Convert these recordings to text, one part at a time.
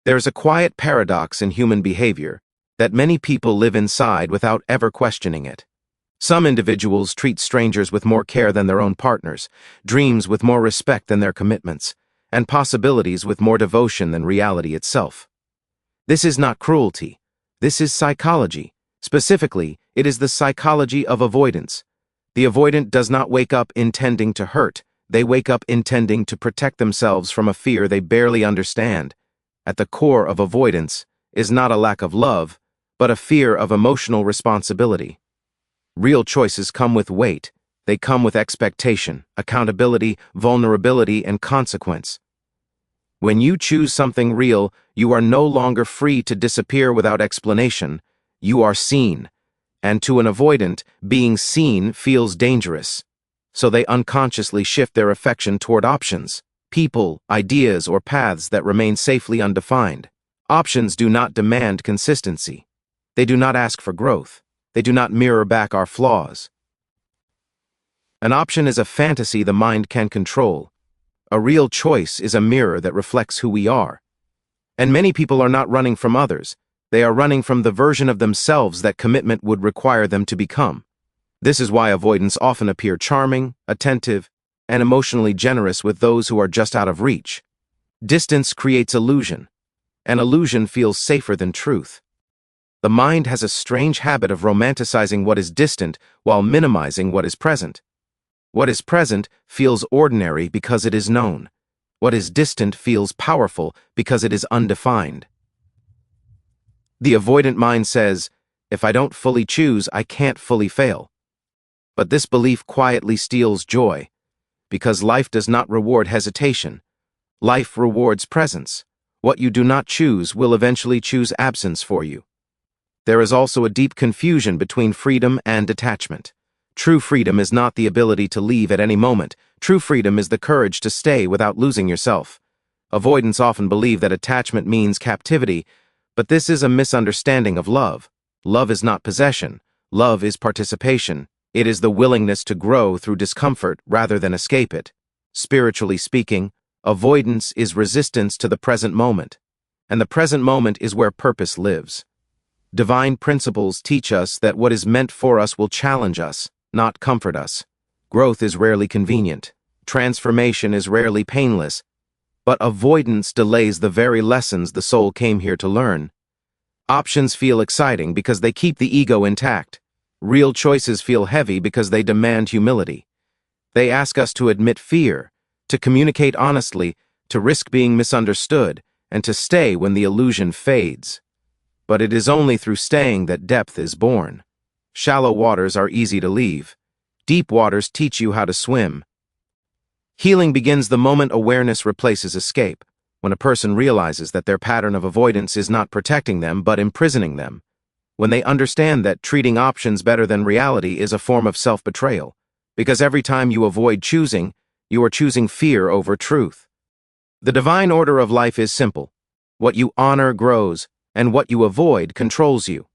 There's a quiet paradox in human behavior that many people live inside without ever questioning it. Some individuals treat strangers with more care than their own partners, dreams with more respect than their commitments, and possibilities with more devotion than reality itself. This is not cruelty. This is psychology. Specifically, it is the psychology of avoidance. The avoidant does not wake up intending to hurt. They wake up intending to protect themselves from a fear they barely understand. At the core of avoidance is not a lack of love, but a fear of emotional responsibility. Real choices come with weight. They come with expectation, accountability, vulnerability, and consequence. When you choose something real, you are no longer free to disappear without explanation. You are seen. And to an avoidant, being seen feels dangerous. So they unconsciously shift their affection toward options, people, ideas, or paths that remain safely undefined. Options do not demand consistency. They do not ask for growth. They do not mirror back our flaws. An option is a fantasy the mind can control. A real choice is a mirror that reflects who we are. And many people are not running from others. They are running from the version of themselves that commitment would require them to become. This is why avoidants often appear charming, attentive, and emotionally generous with those who are just out of reach. Distance creates illusion, and illusion feels safer than truth. The mind has a strange habit of romanticizing what is distant while minimizing what is present. What is present feels ordinary because it is known. What is distant feels powerful because it is undefined. The avoidant mind says, if I don't fully choose, I can't fully fail. But this belief quietly steals joy, because life does not reward hesitation. Life rewards presence. What you do not choose will eventually choose absence for you. There is also a deep confusion between freedom and detachment. True freedom is not the ability to leave at any moment. True freedom is the courage to stay without losing yourself. Avoidants often believe that attachment means captivity, but this is a misunderstanding of love. Love is not possession. Love is participation. It is the willingness to grow through discomfort rather than escape it. Spiritually speaking, avoidance is resistance to the present moment, and the present moment is where purpose lives. Divine principles teach us that what is meant for us will challenge us, not comfort us. Growth is rarely convenient. Transformation is rarely painless. But avoidance delays the very lessons the soul came here to learn. Options feel exciting because they keep the ego intact. Real choices feel heavy because they demand humility. They ask us to admit fear, to communicate honestly, to risk being misunderstood, and to stay when the illusion fades. But it is only through staying that depth is born. Shallow waters are easy to leave. Deep waters teach you how to swim. Healing begins the moment awareness replaces escape, when a person realizes that their pattern of avoidance is not protecting them but imprisoning them. When they understand that treating options better than reality is a form of self-betrayal, because every time you avoid choosing, you are choosing fear over truth. The divine order of life is simple. What you honor grows, and what you avoid controls you.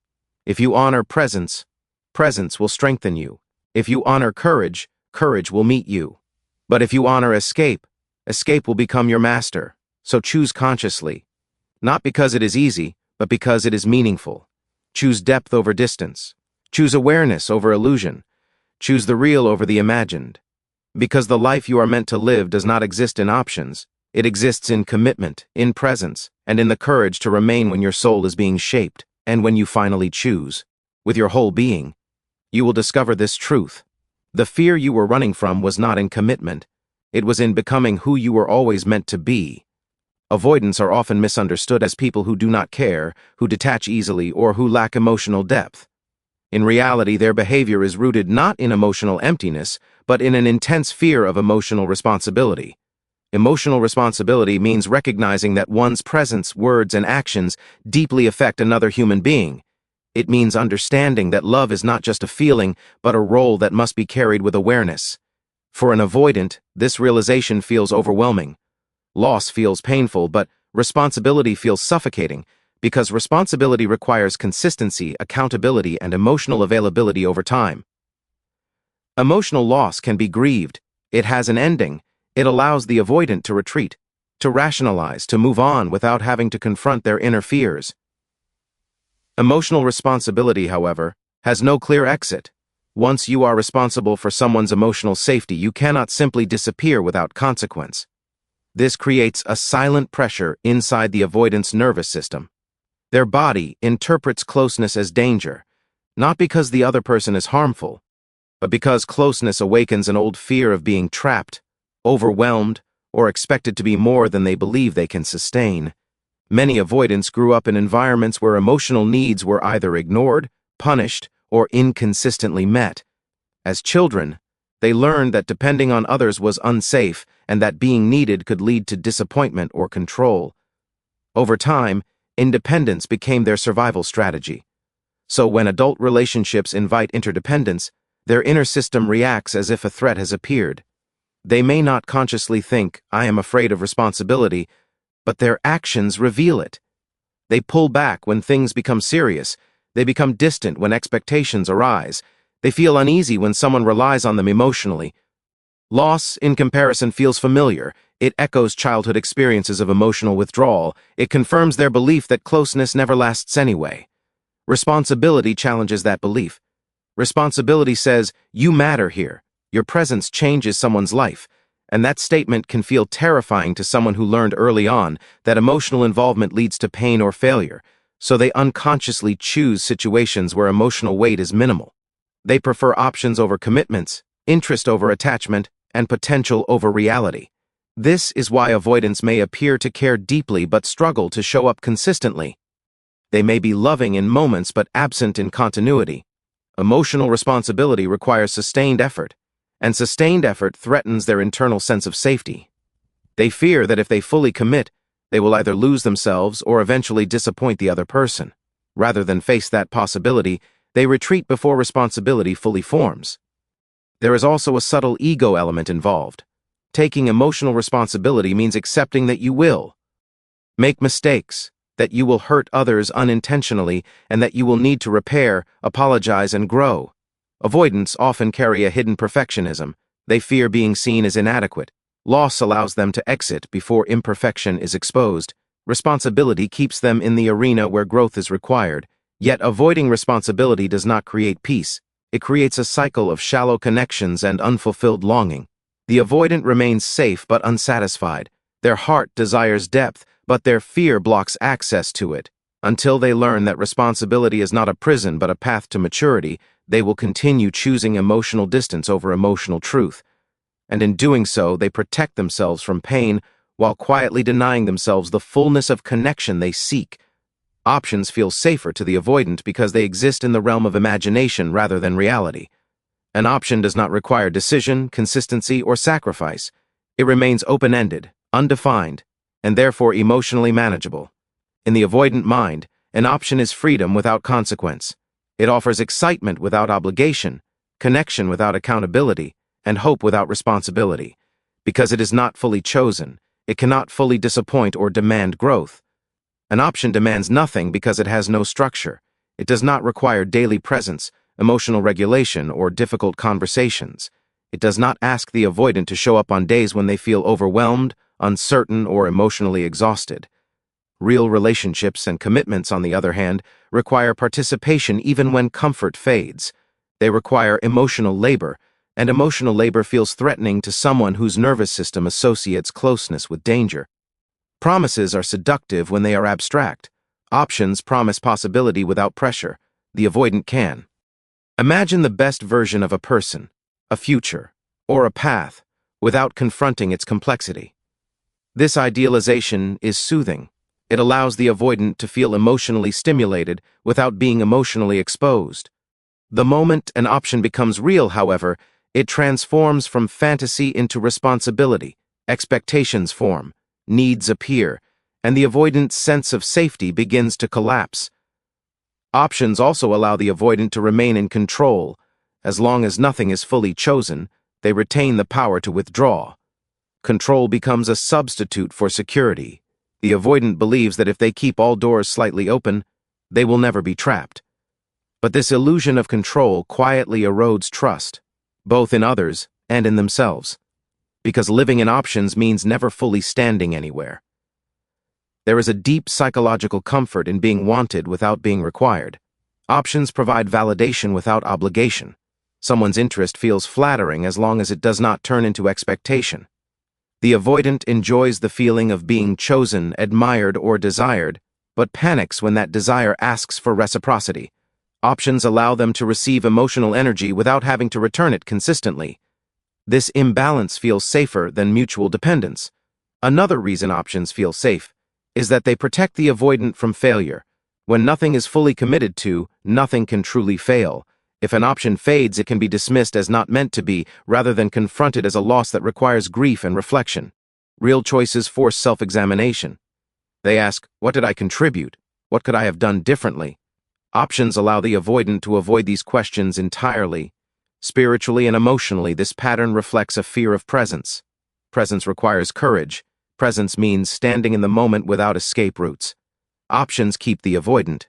If you honor presence, presence will strengthen you. If you honor courage, courage will meet you. But if you honor escape, escape will become your master. So choose consciously. Not because it is easy, but because it is meaningful. Choose depth over distance. Choose awareness over illusion. Choose the real over the imagined. Because the life you are meant to live does not exist in options. It exists in commitment, in presence, and in the courage to remain when your soul is being shaped, and when you finally choose. With your whole being, you will discover this truth. The fear you were running from was not in commitment. It was in becoming who you were always meant to be. Avoidants are often misunderstood as people who do not care, who detach easily, or who lack emotional depth. In reality, their behavior is rooted not in emotional emptiness, but in an intense fear of emotional responsibility. Emotional responsibility means recognizing that one's presence, words, and actions deeply affect another human being. It means understanding that love is not just a feeling, but a role that must be carried with awareness. For an avoidant, this realization feels overwhelming. Loss feels painful, but responsibility feels suffocating, because responsibility requires consistency, accountability, and emotional availability over time. Emotional loss can be grieved. It has an ending. It allows the avoidant to retreat. to rationalize, to move on without having to confront their inner fears. Emotional responsibility, however, has no clear exit. Once you are responsible for someone's emotional safety, you cannot simply disappear without consequence. This creates a silent pressure inside the avoidance nervous system. Their body interprets closeness as danger, not because the other person is harmful, but because closeness awakens an old fear of being trapped, overwhelmed, or expected to be more than they believe they can sustain. Many avoidants grew up in environments where emotional needs were either ignored, punished, or inconsistently met. As children, they learned that depending on others was unsafe and that being needed could lead to disappointment or control. Over time, independence became their survival strategy. So when adult relationships invite interdependence, their inner system reacts as if a threat has appeared. They may not consciously think, "I am afraid of responsibility," but their actions reveal it. They pull back when things become serious. They become distant when expectations arise. They feel uneasy when someone relies on them emotionally. Loss, in comparison, feels familiar. It echoes childhood experiences of emotional withdrawal. It confirms their belief that closeness never lasts anyway. Responsibility challenges that belief. Responsibility says, "You matter here. Your presence changes someone's life." And that statement can feel terrifying to someone who learned early on that emotional involvement leads to pain or failure, so they unconsciously choose situations where emotional weight is minimal. They prefer options over commitments, interest over attachment, and potential over reality. This is why avoidants may appear to care deeply but struggle to show up consistently. They may be loving in moments but absent in continuity. Emotional responsibility requires sustained effort, and sustained effort threatens their internal sense of safety. They fear that if they fully commit, they will either lose themselves or eventually disappoint the other person. Rather than face that possibility, they retreat before responsibility fully forms. There is also a subtle ego element involved. Taking emotional responsibility means accepting that you will make mistakes, that you will hurt others unintentionally, and that you will need to repair, apologize, and grow. Avoidants often carry a hidden perfectionism. They fear being seen as inadequate. Loss allows them to exit before imperfection is exposed. Responsibility keeps them in the arena where growth is required. Yet avoiding responsibility does not create peace. It creates a cycle of shallow connections and unfulfilled longing. The avoidant remains safe but unsatisfied. Their heart desires depth, but their fear blocks access to it. Until they learn that responsibility is not a prison but a path to maturity, they will continue choosing emotional distance over emotional truth. And in doing so, they protect themselves from pain while quietly denying themselves the fullness of connection they seek. Options feel safer to the avoidant because they exist in the realm of imagination rather than reality. An option does not require decision, consistency, or sacrifice. It remains open-ended, undefined, and therefore emotionally manageable. In the avoidant mind, an option is freedom without consequence. It offers excitement without obligation, connection without accountability, and hope without responsibility. Because it is not fully chosen, it cannot fully disappoint or demand growth. An option demands nothing because it has no structure. It does not require daily presence, emotional regulation, or difficult conversations. It does not ask the avoidant to show up on days when they feel overwhelmed, uncertain, or emotionally exhausted. Real relationships and commitments, on the other hand, require participation even when comfort fades. They require emotional labor, and emotional labor feels threatening to someone whose nervous system associates closeness with danger. Promises are seductive when they are abstract. Options promise possibility without pressure. The avoidant can. Imagine the best version of a person, a future, or a path, without confronting its complexity. This idealization is soothing. It allows the avoidant to feel emotionally stimulated without being emotionally exposed. The moment an option becomes real, however, it transforms from fantasy into responsibility. Expectations form, needs appear, and the avoidant's sense of safety begins to collapse. Options also allow the avoidant to remain in control. As long as nothing is fully chosen, they retain the power to withdraw. Control becomes a substitute for security. The avoidant believes that if they keep all doors slightly open, they will never be trapped. But this illusion of control quietly erodes trust, both in others and in themselves. because living in options means never fully standing anywhere. There is a deep psychological comfort in being wanted without being required. Options provide validation without obligation. Someone's interest feels flattering as long as it does not turn into expectation. The avoidant enjoys the feeling of being chosen, admired, or desired, but panics when that desire asks for reciprocity. Options allow them to receive emotional energy without having to return it consistently. This imbalance feels safer than mutual dependence. Another reason options feel safe is that they protect the avoidant from failure. When nothing is fully committed to, nothing can truly fail. If an option fades, it can be dismissed as not meant to be, rather than confronted as a loss that requires grief and reflection. Real choices force self-examination. They ask, what did I contribute? What could I have done differently? Options allow the avoidant to avoid these questions entirely. Spiritually and emotionally, this pattern reflects a fear of presence. Presence requires courage. Presence means standing in the moment without escape routes. Options keep the avoidant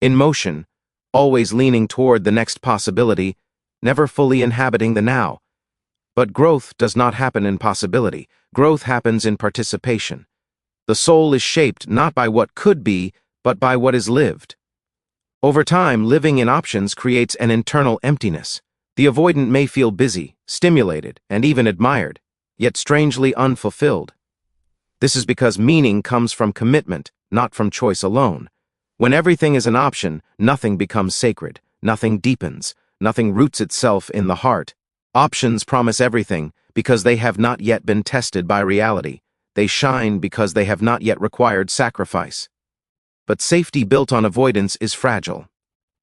in motion, always leaning toward the next possibility, never fully inhabiting the now. But growth does not happen in possibility. Growth happens in participation. The soul is shaped not by what could be, but by what is lived. Over time, living in options creates an internal emptiness. The avoidant may feel busy, stimulated, and even admired, yet strangely unfulfilled. This is because meaning comes from commitment, not from choice alone. When everything is an option, nothing becomes sacred, nothing deepens, nothing roots itself in the heart. Options promise everything because they have not yet been tested by reality. They shine because they have not yet required sacrifice. But safety built on avoidance is fragile.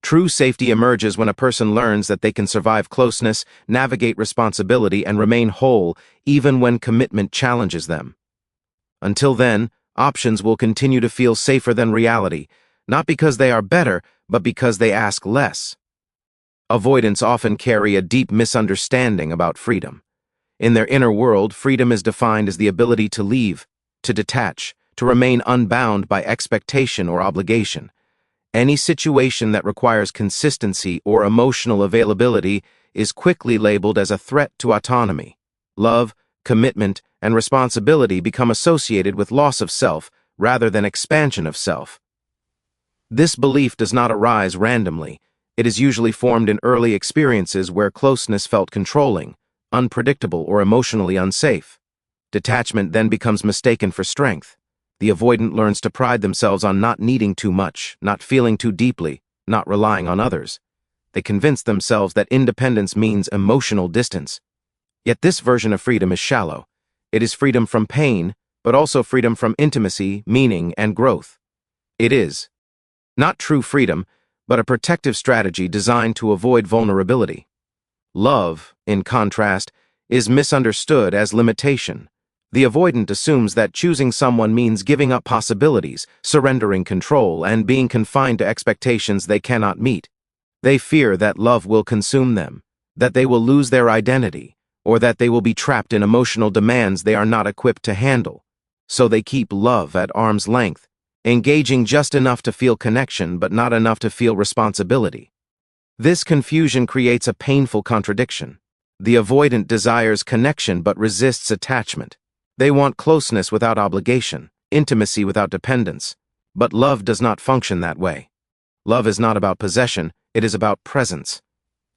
True safety emerges when a person learns that they can survive closeness, navigate responsibility, and remain whole even when commitment challenges them. Until then, options will continue to feel safer than reality, not because they are better, but because they ask less. Avoidants often carry a deep misunderstanding about freedom. In their inner world, freedom is defined as the ability to leave, to detach, to remain unbound by expectation or obligation. Any situation that requires consistency or emotional availability is quickly labeled as a threat to autonomy. Love, commitment, and responsibility become associated with loss of self rather than expansion of self. This belief does not arise randomly. It is usually formed in early experiences where closeness felt controlling, unpredictable, or emotionally unsafe. Detachment then becomes mistaken for strength. The avoidant learns to pride themselves on not needing too much, not feeling too deeply, not relying on others. They convince themselves that independence means emotional distance. Yet this version of freedom is shallow. It is freedom from pain, but also freedom from intimacy, meaning, and growth. It is not true freedom, but a protective strategy designed to avoid vulnerability. Love, in contrast, is misunderstood as limitation. The avoidant assumes that choosing someone means giving up possibilities, surrendering control, and being confined to expectations they cannot meet. They fear that love will consume them, that they will lose their identity, or that they will be trapped in emotional demands they are not equipped to handle. So they keep love at arm's length, engaging just enough to feel connection but not enough to feel responsibility. This confusion creates a painful contradiction. The avoidant desires connection but resists attachment. They want closeness without obligation, intimacy without dependence. But love does not function that way. Love is not about possession, it is about presence.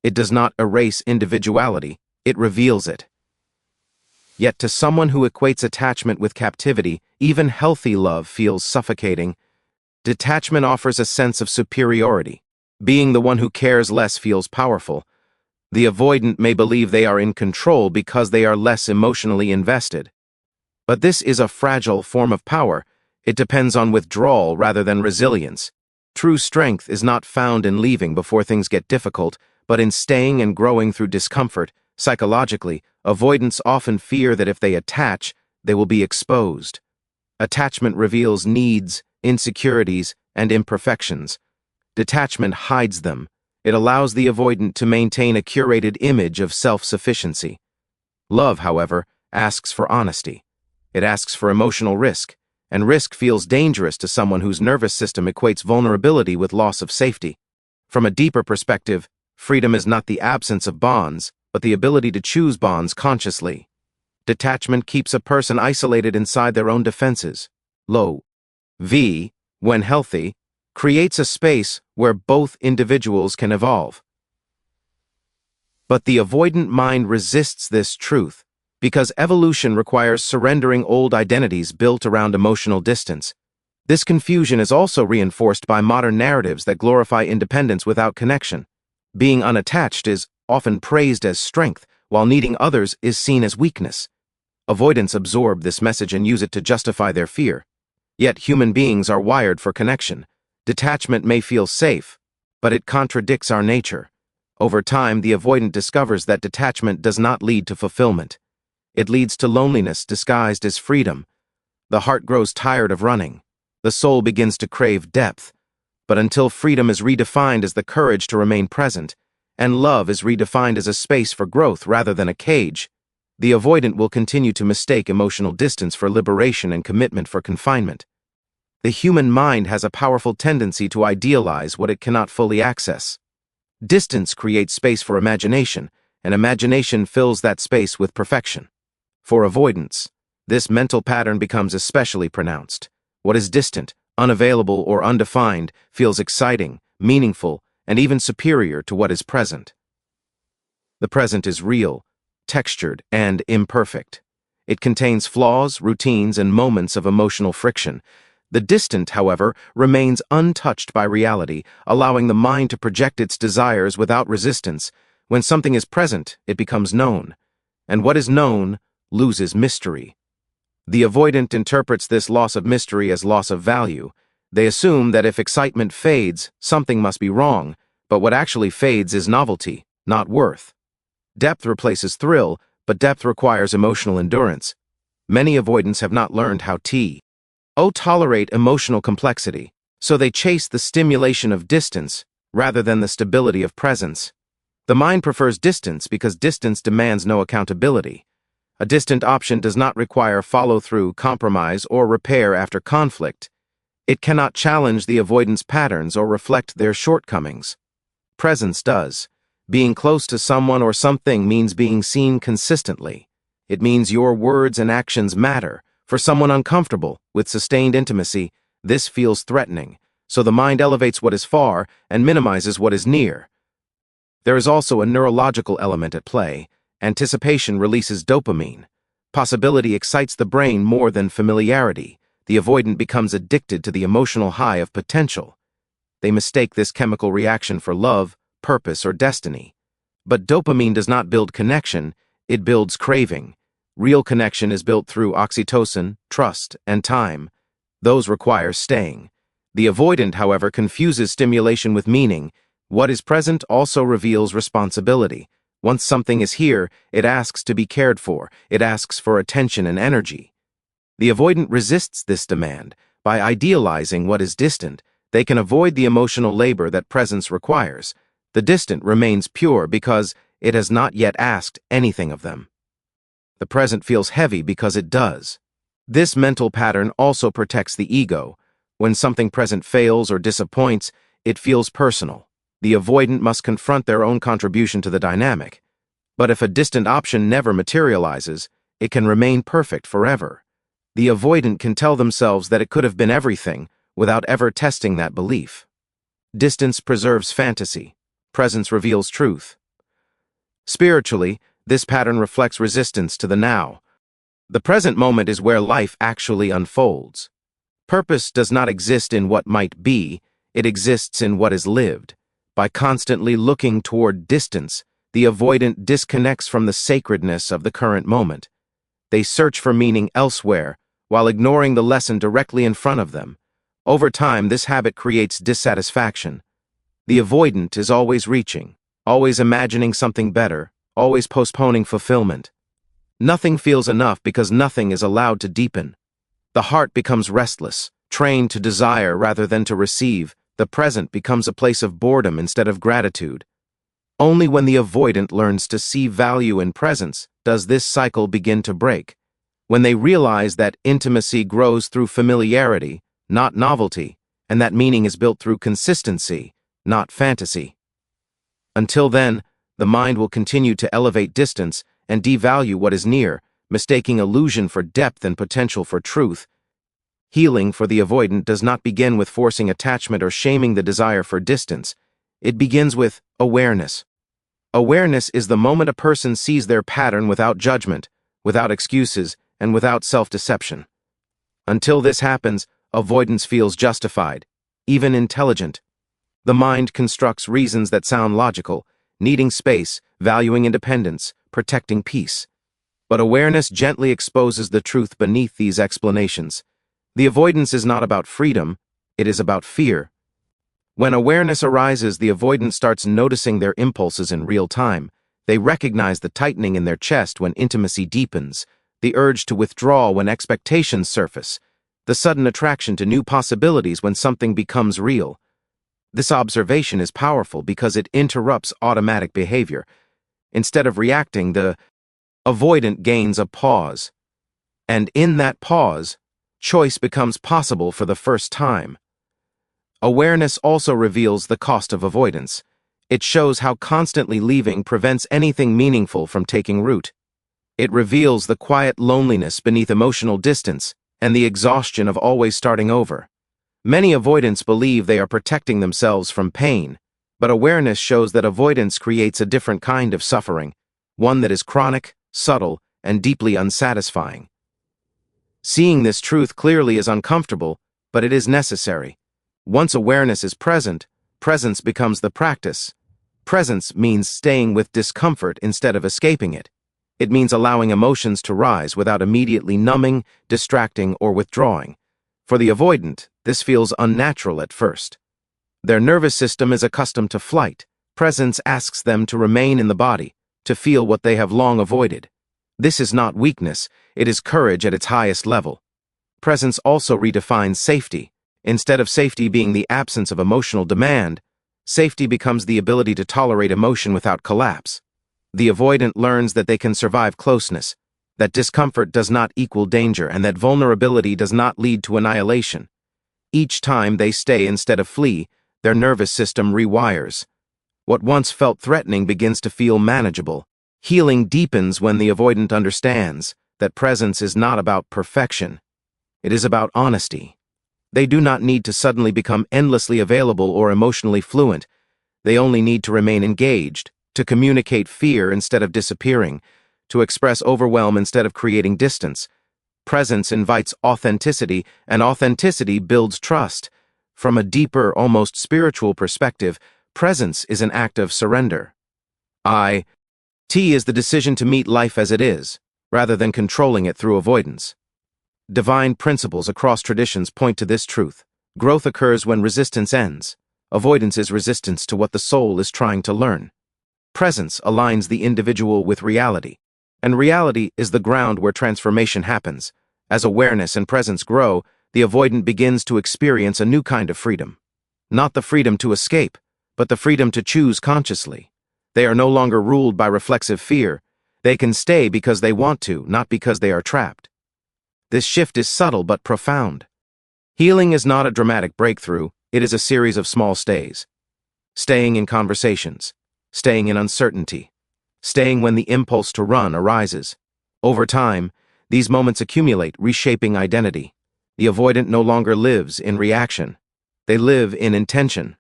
It does not erase individuality, it reveals it. Yet to someone who equates attachment with captivity, even healthy love feels suffocating. Detachment offers a sense of superiority. Being the one who cares less feels powerful. The avoidant may believe they are in control because they are less emotionally invested. But this is a fragile form of power. It depends on withdrawal rather than resilience. True strength is not found in leaving before things get difficult, but in staying and growing through discomfort. Psychologically, avoidants often fear that if they attach, they will be exposed. Attachment reveals needs, insecurities, and imperfections. Detachment hides them. It allows the avoidant to maintain a curated image of self-sufficiency. Love, however, asks for honesty. It asks for emotional risk, and risk feels dangerous to someone whose nervous system equates vulnerability with loss of safety. From a deeper perspective, freedom is not the absence of bonds, but the ability to choose bonds consciously. Detachment keeps a person isolated inside their own defenses. Low V, when healthy, creates a space where both individuals can evolve. But the avoidant mind resists this truth, because evolution requires surrendering old identities built around emotional distance. This confusion is also reinforced by modern narratives that glorify independence without connection. Being unattached is often praised as strength, while needing others is seen as weakness. Avoidants absorb this message and use it to justify their fear. Yet human beings are wired for connection. Detachment may feel safe, but it contradicts our nature. Over time, the avoidant discovers that detachment does not lead to fulfillment. It leads to loneliness disguised as freedom. The heart grows tired of running. The soul begins to crave depth. But until freedom is redefined as the courage to remain present, and love is redefined as a space for growth rather than a cage, the avoidant will continue to mistake emotional distance for liberation and commitment for confinement. The human mind has a powerful tendency to idealize what it cannot fully access. Distance creates space for imagination, and imagination fills that space with perfection. For avoidance, this mental pattern becomes especially pronounced. What is distant, unavailable, or undefined feels exciting, meaningful, and even superior to what is present. The present is real, textured, and imperfect. It contains flaws, routines, and moments of emotional friction. The distant, however, remains untouched by reality, allowing the mind to project its desires without resistance. When something is present, it becomes known, and what is known loses mystery. The avoidant interprets this loss of mystery as loss of value. They assume that if excitement fades, something must be wrong, but what actually fades is novelty, not worth. Depth replaces thrill, but depth requires emotional endurance. Many avoidants have not learned how to tolerate emotional complexity, so they chase the stimulation of distance rather than the stability of presence. The mind prefers distance because distance demands no accountability. A distant option does not require follow-through, compromise, or repair after conflict. It cannot challenge the avoidance patterns or reflect their shortcomings. Presence does. Being close to someone or something means being seen consistently. It means your words and actions matter. For someone uncomfortable with sustained intimacy, this feels threatening, so the mind elevates what is far and minimizes what is near. There is also a neurological element at play. Anticipation releases dopamine. Possibility excites the brain more than familiarity. The avoidant becomes addicted to the emotional high of potential. They mistake this chemical reaction for love, purpose, or destiny. But dopamine does not build connection, it builds craving. Real connection is built through oxytocin, trust, and time. Those require staying. The avoidant, however, confuses stimulation with meaning. What is present also reveals responsibility. Once something is here, it asks to be cared for. It asks for attention and energy. The avoidant resists this demand. By idealizing what is distant, they can avoid the emotional labor that presence requires. The distant remains pure because it has not yet asked anything of them. The present feels heavy because it does. This mental pattern also protects the ego. When something present fails or disappoints, it feels personal. The avoidant must confront their own contribution to the dynamic. But if a distant option never materializes, it can remain perfect forever. The avoidant can tell themselves that it could have been everything without ever testing that belief. Distance preserves fantasy. Presence reveals truth. Spiritually, this pattern reflects resistance to the now. The present moment is where life actually unfolds. Purpose does not exist in what might be, it exists in what is lived. By constantly looking toward distance, the avoidant disconnects from the sacredness of the current moment. They search for meaning elsewhere, while ignoring the lesson directly in front of them. Over time, this habit creates dissatisfaction. The avoidant is always reaching, always imagining something better, always postponing fulfillment. Nothing feels enough because nothing is allowed to deepen. The heart becomes restless, trained to desire rather than to receive. The present becomes a place of boredom instead of gratitude. Only when the avoidant learns to see value in presence does this cycle begin to break. When they realize that intimacy grows through familiarity, not novelty, and that meaning is built through consistency, not fantasy. Until then, the mind will continue to elevate distance and devalue what is near, mistaking illusion for depth and potential for truth. Healing for the avoidant does not begin with forcing attachment or shaming the desire for distance. It begins with awareness. Awareness is the moment a person sees their pattern without judgment, without excuses, and without self-deception. Until this happens, avoidance feels justified, even intelligent. The mind constructs reasons that sound logical, needing space, valuing independence, protecting peace. But awareness gently exposes the truth beneath these explanations. The avoidance is not about freedom, it is about fear. When awareness arises, the avoidant starts noticing their impulses in real time. They recognize the tightening in their chest when intimacy deepens, the urge to withdraw when expectations surface, the sudden attraction to new possibilities when something becomes real. This observation is powerful because it interrupts automatic behavior. Instead of reacting, the avoidant gains a pause. And in that pause, choice becomes possible for the first time. Awareness also reveals the cost of avoidance. It shows how constantly leaving prevents anything meaningful from taking root. It reveals the quiet loneliness beneath emotional distance and the exhaustion of always starting over. Many avoidants believe they are protecting themselves from pain, but awareness shows that avoidance creates a different kind of suffering, one that is chronic, subtle, and deeply unsatisfying. Seeing this truth clearly is uncomfortable, but it is necessary. Once awareness is present, presence becomes the practice. Presence means staying with discomfort instead of escaping it. It means allowing emotions to rise without immediately numbing, distracting, or withdrawing. For the avoidant, this feels unnatural at first. Their nervous system is accustomed to flight. Presence asks them to remain in the body, to feel what they have long avoided. This is not weakness, it is courage at its highest level. Presence also redefines safety. Instead of safety being the absence of emotional demand, safety becomes the ability to tolerate emotion without collapse. The avoidant learns that they can survive closeness, that discomfort does not equal danger, and that vulnerability does not lead to annihilation. Each time they stay instead of flee, their nervous system rewires. What once felt threatening begins to feel manageable. Healing deepens when the avoidant understands that presence is not about perfection. It is about honesty. They do not need to suddenly become endlessly available or emotionally fluent. They only need to remain engaged, to communicate fear instead of disappearing, to express overwhelm instead of creating distance. Presence invites authenticity, and authenticity builds trust. From a deeper, almost spiritual perspective, presence is an act of surrender. It is the decision to meet life as it is, rather than controlling it through avoidance. Divine principles across traditions point to this truth. Growth occurs when resistance ends. Avoidance is resistance to what the soul is trying to learn. Presence aligns the individual with reality, and reality is the ground where transformation happens. As awareness and presence grow, the avoidant begins to experience a new kind of freedom. Not the freedom to escape, but the freedom to choose consciously. They are no longer ruled by reflexive fear. They can stay because they want to, not because they are trapped. This shift is subtle but profound. Healing is not a dramatic breakthrough, it is a series of small stays. Staying in conversations, staying in uncertainty, staying when the impulse to run arises. Over time, these moments accumulate, reshaping identity. The avoidant no longer lives in reaction. They live in intention.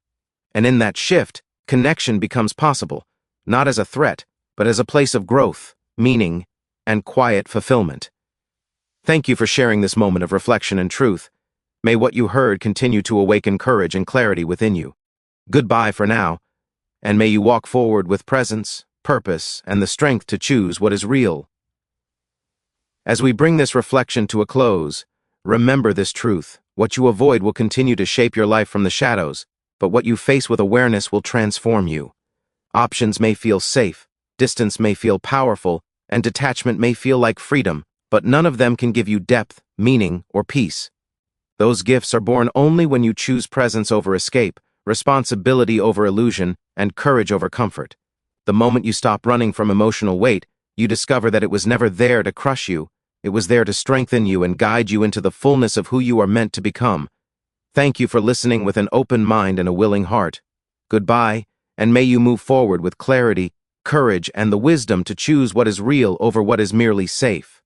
And in that shift, connection becomes possible, not as a threat, but as a place of growth, meaning, and quiet fulfillment. Thank you for sharing this moment of reflection and truth. May what you heard continue to awaken courage and clarity within you. Goodbye for now, and may you walk forward with presence, purpose, and the strength to choose what is real. As we bring this reflection to a close, remember this truth. What you avoid will continue to shape your life from the shadows, but what you face with awareness will transform you. Options may feel safe, distance may feel powerful, and detachment may feel like freedom, but none of them can give you depth, meaning, or peace. Those gifts are born only when you choose presence over escape, responsibility over illusion, and courage over comfort. The moment you stop running from emotional weight, you discover that it was never there to crush you. It was there to strengthen you and guide you into the fullness of who you are meant to become. Thank you for listening with an open mind and a willing heart. Goodbye, and may you move forward with clarity, courage, and the wisdom to choose what is real over what is merely safe.